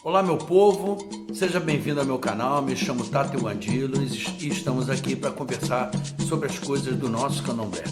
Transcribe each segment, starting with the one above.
Olá meu povo, seja bem-vindo ao meu canal, me chamo Tato Wandilo e estamos aqui para conversar sobre as coisas do nosso candomblé,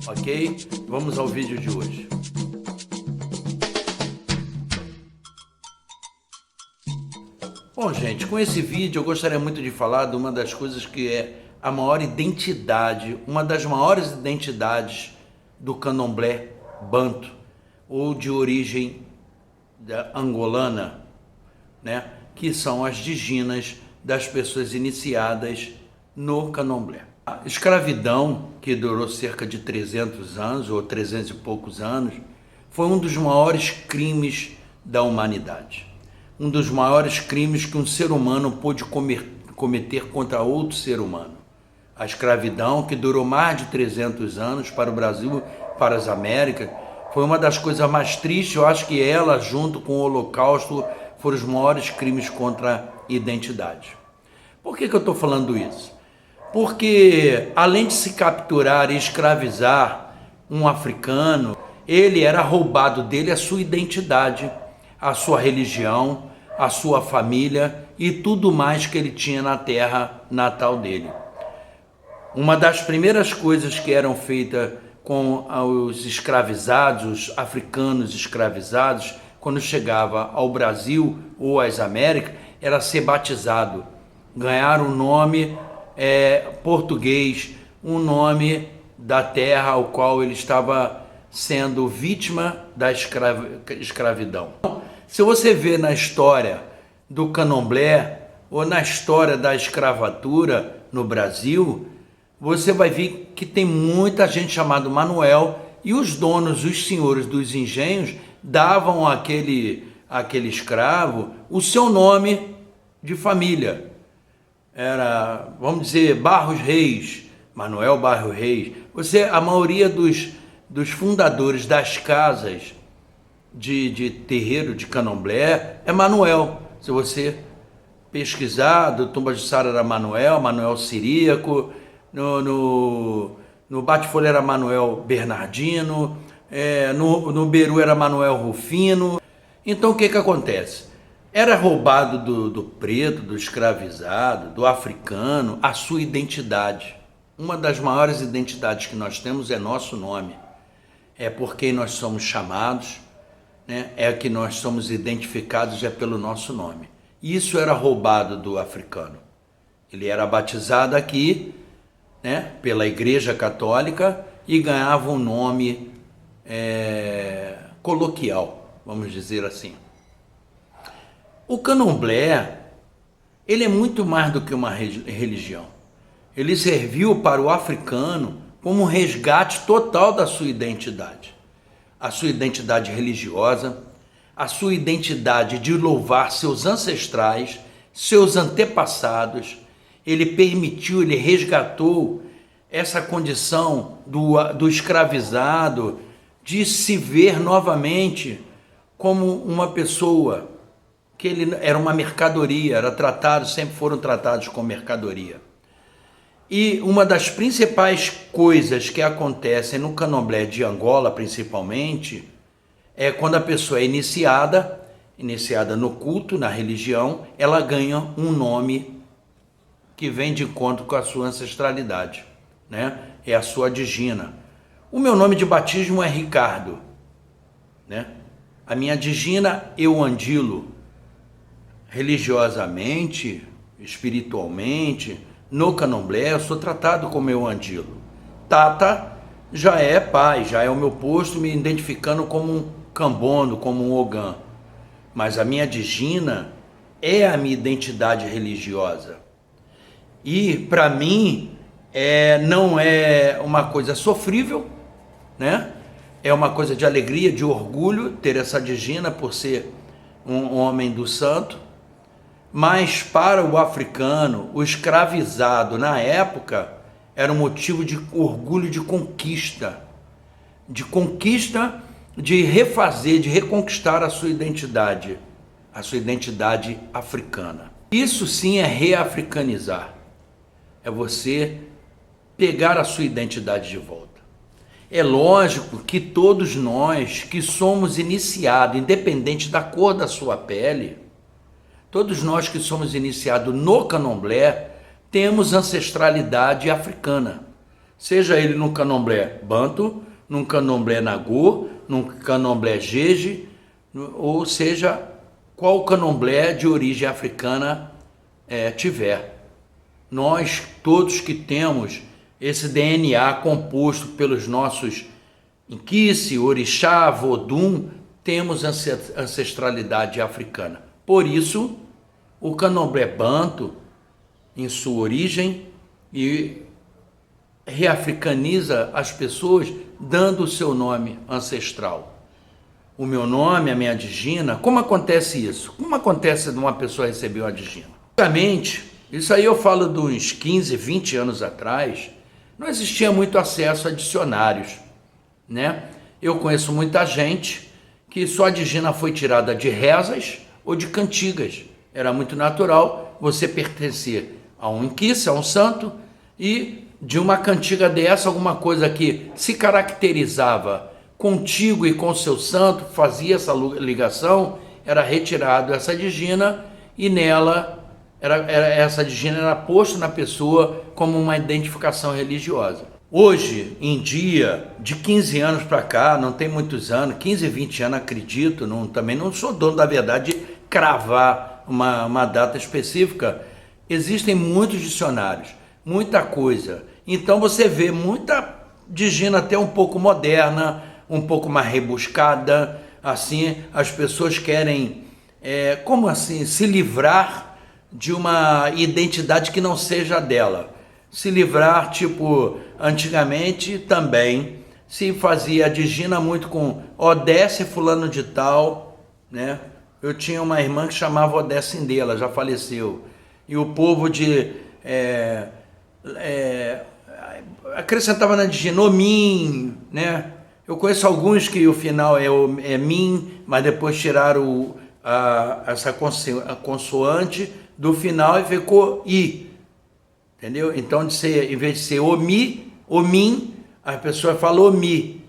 ok? Vamos ao vídeo de hoje. Bom gente, com esse vídeo eu gostaria muito de falar de uma das coisas que é a maior identidade, uma das maiores identidades do candomblé banto, ou de origem angolana, né? Que são as diginas das pessoas iniciadas no candomblé. A escravidão, que durou cerca de 300 anos, ou 300 e poucos anos, foi um dos maiores crimes da humanidade. Um dos maiores crimes que um ser humano pôde cometer contra outro ser humano. A escravidão, que durou mais de 300 anos para o Brasil, para as Américas, foi uma das coisas mais tristes. Eu acho que ela, junto com o Holocausto, foram os maiores crimes contra a identidade. Por que eu estou falando isso? Porque, além de se capturar e escravizar um africano, ele era roubado dele a sua identidade, a sua religião, a sua família e tudo mais que ele tinha na terra natal dele. Uma das primeiras coisas que eram feitas com os escravizados, os africanos escravizados, quando chegava ao Brasil ou às Américas, era ser batizado, ganhar um nome português, um nome da terra ao qual ele estava sendo vítima da escravidão. Se você vê na história do candomblé ou na história da escravatura no Brasil, você vai ver que tem muita gente chamada Manuel, e os donos, os senhores dos engenhos, davam àquele escravo o seu nome de família. Era, vamos dizer, Barros Reis, Manuel Barros Reis. A maioria dos fundadores das casas de terreiro de candomblé é Manuel. Se você pesquisar, do Tumba-de-Sara era Manuel Ciríaco, no Bate-Folha era Manuel Bernardino, no Beru era Manuel Rufino. Então o que acontece? Era roubado do preto, do escravizado, do africano, a sua identidade. Uma das maiores identidades que nós temos é nosso nome. É por quem nós somos chamados, né? É que nós somos identificados pelo nosso nome. Isso era roubado do africano. Ele era batizado aqui, né, pela Igreja Católica, e ganhava um nome coloquial, vamos dizer assim. O candomblé, ele é muito mais do que uma religião. Ele serviu para o africano como um resgate total da sua identidade. A sua identidade religiosa, a sua identidade de louvar seus ancestrais, seus antepassados. Ele permitiu, ele resgatou essa condição do escravizado, de se ver novamente como uma pessoa, que ele era uma mercadoria, sempre foram tratados como mercadoria. E uma das principais coisas que acontecem no candomblé de Angola, principalmente, é quando a pessoa é iniciada no culto, na religião, ela ganha um nome que vem de encontro com a sua ancestralidade, né? É a sua digina. O meu nome de batismo é Ricardo, né? A minha digina, Euandilo. Religiosamente, espiritualmente, no candomblé, eu sou tratado como Euandilo. Tata já é pai, já é o meu posto, me identificando como um cambondo, como um ogã. Mas a minha digina é a minha identidade religiosa. E para mim não é uma coisa sofrível, né? É uma coisa de alegria, de orgulho ter essa digina por ser um homem do santo. Mas para o africano, o escravizado na época era um motivo de orgulho, de conquista, de refazer, de reconquistar a sua identidade africana. Isso sim é reafricanizar. É você pegar a sua identidade de volta. É lógico que todos nós que somos iniciados, independente da cor da sua pele, Todos nós que somos iniciados no candomblé temos ancestralidade africana, seja ele no candomblé banto, num candomblé nagô, num candomblé jeje, ou seja, qual candomblé de origem africana tiver. Nós todos que temos esse DNA composto pelos nossos Inquice, Orixá, Vodum, temos ancestralidade africana. Por isso, o candomblé banto, em sua origem, e reafricaniza as pessoas dando o seu nome ancestral. O meu nome, a minha digina, como acontece isso? Como acontece de uma pessoa receber uma digina? Antigamente, isso aí eu falo de uns 15, 20 anos atrás, não existia muito acesso a dicionários, né? Eu conheço muita gente que sua digina foi tirada de rezas ou de cantigas. Era muito natural você pertencer a um inquice, a um santo, e de uma cantiga dessa, alguma coisa que se caracterizava contigo e com o seu santo, fazia essa ligação, era retirado essa digina e nela, essa digina era posta na pessoa como uma identificação religiosa. Hoje, em dia, de 15 anos para cá, não tem muitos anos, 15, 20 anos, acredito, também não sou dono da verdade de cravar uma data específica, existem muitos dicionários, muita coisa. Então você vê muita digina até um pouco moderna, um pouco mais rebuscada, assim, as pessoas querem, como assim, se livrar de uma identidade que não seja dela. Se livrar, tipo, antigamente também se fazia a digina muito com Odesse fulano de tal, né? Eu tinha uma irmã que chamava Odesse Indela, já faleceu. E o povo acrescentava na digina Omin, né? Eu conheço alguns que o final é Min, mas depois tiraram essa consoante do final e ficou I. Entendeu? Então, em vez de ser Omi, Omin, a pessoa fala Omi,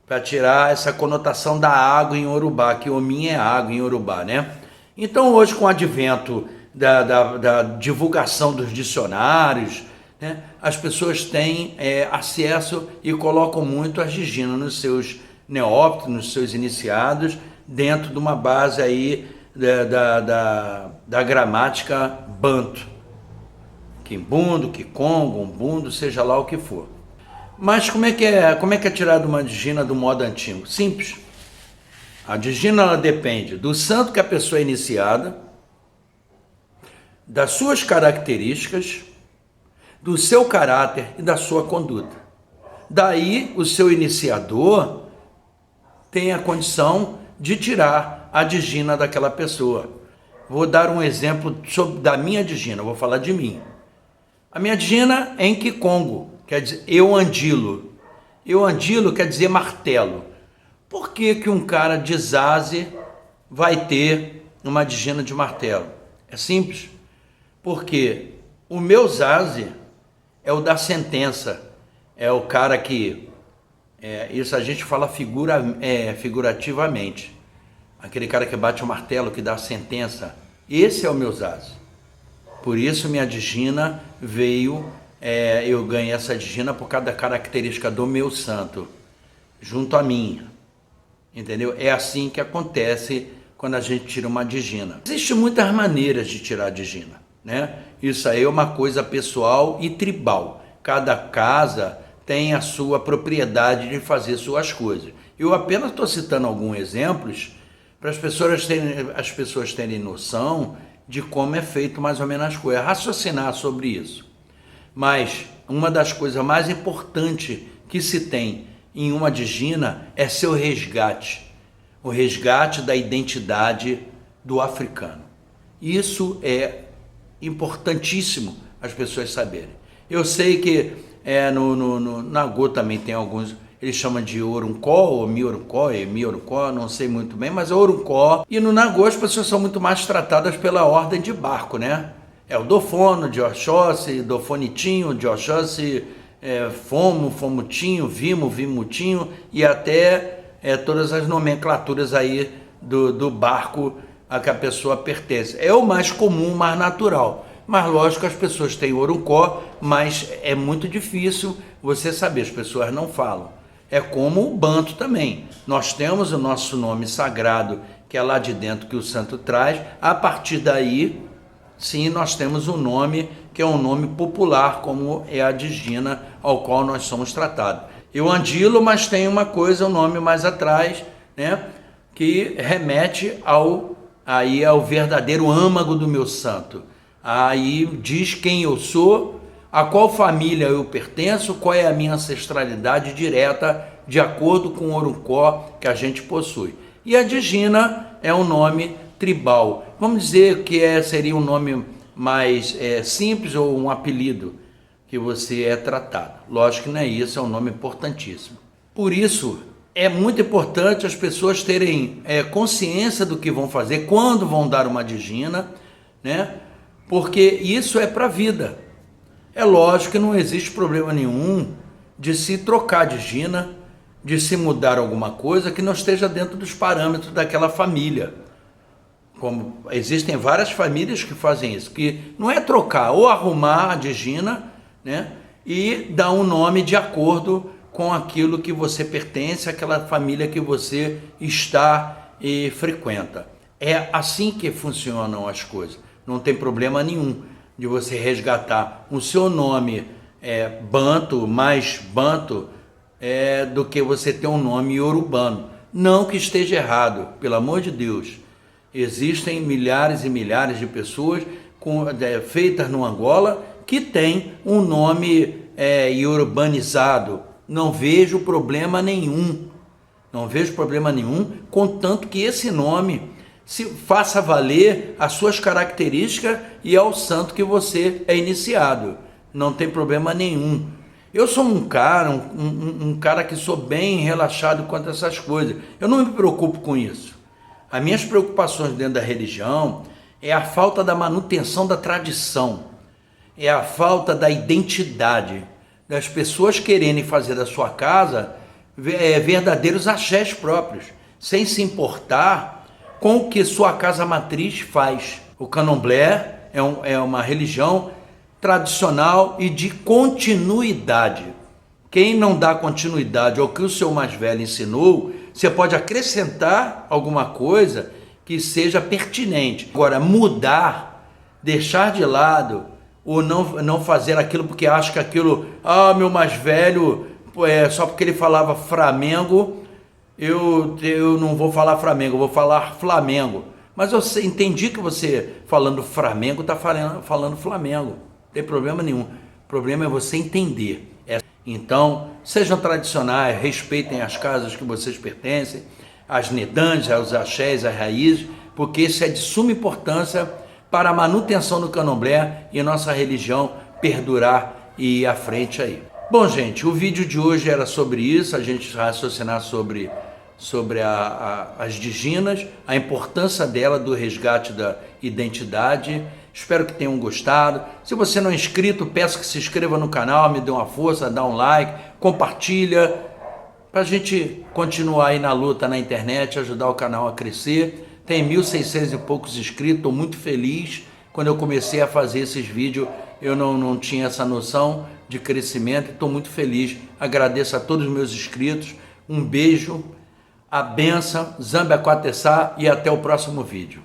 para tirar essa conotação da água em Urubá, que Omin é água em Urubá, né? Então, hoje, com o advento da divulgação dos dicionários, né, as pessoas têm acesso e colocam muito as diginas nos seus neófitos, nos seus iniciados, dentro de uma base aí da gramática banto. Quimbundo, Kikongo, Umbundo, seja lá o que for. Mas como é que é tirada uma digina do modo antigo? Simples. A digina ela depende do santo que a pessoa é iniciada, das suas características, do seu caráter e da sua conduta. Daí o seu iniciador tem a condição de tirar a digina daquela pessoa. Vou dar um exemplo da minha digina, vou falar de mim. A minha digina é em Kikongo, quer dizer eu-andilo. Eu-andilo quer dizer martelo. Por que um cara de Zaze vai ter uma digina de martelo? É simples. Porque o meu Zaze é o da sentença. É o cara que... isso a gente fala figurativamente. Aquele cara que bate o martelo, que dá a sentença. Esse é o meu Zaze. Por isso minha digina veio, eu ganhei essa digina por causa da característica do meu santo, junto à minha, entendeu? É assim que acontece quando a gente tira uma digina. Existem muitas maneiras de tirar a digina, né? Isso aí é uma coisa pessoal e tribal. Cada casa tem a sua propriedade de fazer suas coisas. Eu apenas estou citando alguns exemplos para as pessoas terem noção de como é feito mais ou menos as coisas, raciocinar sobre isso. Mas uma das coisas mais importantes que se tem em uma digina é seu resgate, o resgate da identidade do africano. Isso é importantíssimo as pessoas saberem. Eu sei que no Nagô também tem alguns, eles chamam de Oruncó, ou Miorocó, não sei muito bem, mas é Oruncó. E no Nagô as pessoas são muito mais tratadas pela ordem de barco, né? É o Dofono, de Oxóssi, Dofonitinho, de Oxóssi, Fomo, Fomutinho, Vimo, Vimutinho, e até todas as nomenclaturas aí do barco a que a pessoa pertence. É o mais comum, o mais natural. Mas lógico, as pessoas têm Orucó, mas é muito difícil você saber, as pessoas não falam. É como o Banto também. Nós temos o nosso nome sagrado, que é lá de dentro que o santo traz. A partir daí, sim, nós temos um nome que é um nome popular, como é a Digina, ao qual nós somos tratados. Eu Andilo, mas tem uma coisa, um nome mais atrás, né, que remete ao verdadeiro âmago do meu santo. Aí diz quem eu sou, a qual família eu pertenço, qual é a minha ancestralidade direta, de acordo com o Orucó que a gente possui. E a Digina é um nome tribal. Vamos dizer que seria um nome mais simples ou um apelido que você é tratado. Lógico que não é isso, é um nome importantíssimo. Por isso, é muito importante as pessoas terem consciência do que vão fazer, quando vão dar uma Digina, né? Porque isso é para a vida. É lógico que não existe problema nenhum de se trocar de Digina, de se mudar alguma coisa que não esteja dentro dos parâmetros daquela família. Como existem várias famílias que fazem isso, que não é trocar, ou arrumar a Digina, né, e dar um nome de acordo com aquilo que você pertence, aquela família que você está e frequenta. É assim que funcionam as coisas. Não tem problema nenhum de você resgatar o seu nome Banto, mais Banto, do que você ter um nome iorubano. Não que esteja errado, pelo amor de Deus. Existem milhares e milhares de pessoas feitas no Angola que têm um nome iorubanizado. Não vejo problema nenhum. Não vejo problema nenhum, contanto que esse nome se faça valer as suas características e ao santo que você é iniciado. Não tem problema nenhum. Eu sou um cara que sou bem relaxado quanto a essas coisas. Eu não me preocupo com isso. As minhas preocupações dentro da religião é a falta da manutenção da tradição, é a falta da identidade, das pessoas quererem fazer da sua casa verdadeiros axés próprios, sem se importar com o que sua casa matriz faz. O candomblé é uma religião tradicional e de continuidade. Quem não dá continuidade ao que o seu mais velho ensinou, você pode acrescentar alguma coisa que seja pertinente. Agora, mudar, deixar de lado, ou não fazer aquilo porque acha que aquilo, meu mais velho, só porque ele falava Flamengo, eu não vou falar Flamengo, eu vou falar Flamengo. Mas eu entendi que você, falando Flamengo, está falando Flamengo. Não tem problema nenhum. O problema é você entender. Então, sejam tradicionais, respeitem as casas que vocês pertencem, as nedanjas, os axés, as raízes, porque isso é de suma importância para a manutenção do candomblé e a nossa religião perdurar e ir à frente aí. Bom, gente, o vídeo de hoje era sobre isso, a gente raciocinar sobre as diginas, a importância dela, do resgate da identidade. Espero que tenham gostado. Se você não é inscrito, peço que se inscreva no canal, me dê uma força, dá um like, compartilha, para a gente continuar aí na luta na internet, ajudar o canal a crescer. Tem 1.600 e poucos inscritos, estou muito feliz. Quando eu comecei a fazer esses vídeos, eu não tinha essa noção de crescimento, estou muito feliz. Agradeço a todos os meus inscritos, um beijo, a benção, Zambe Aquatessá e até o próximo vídeo.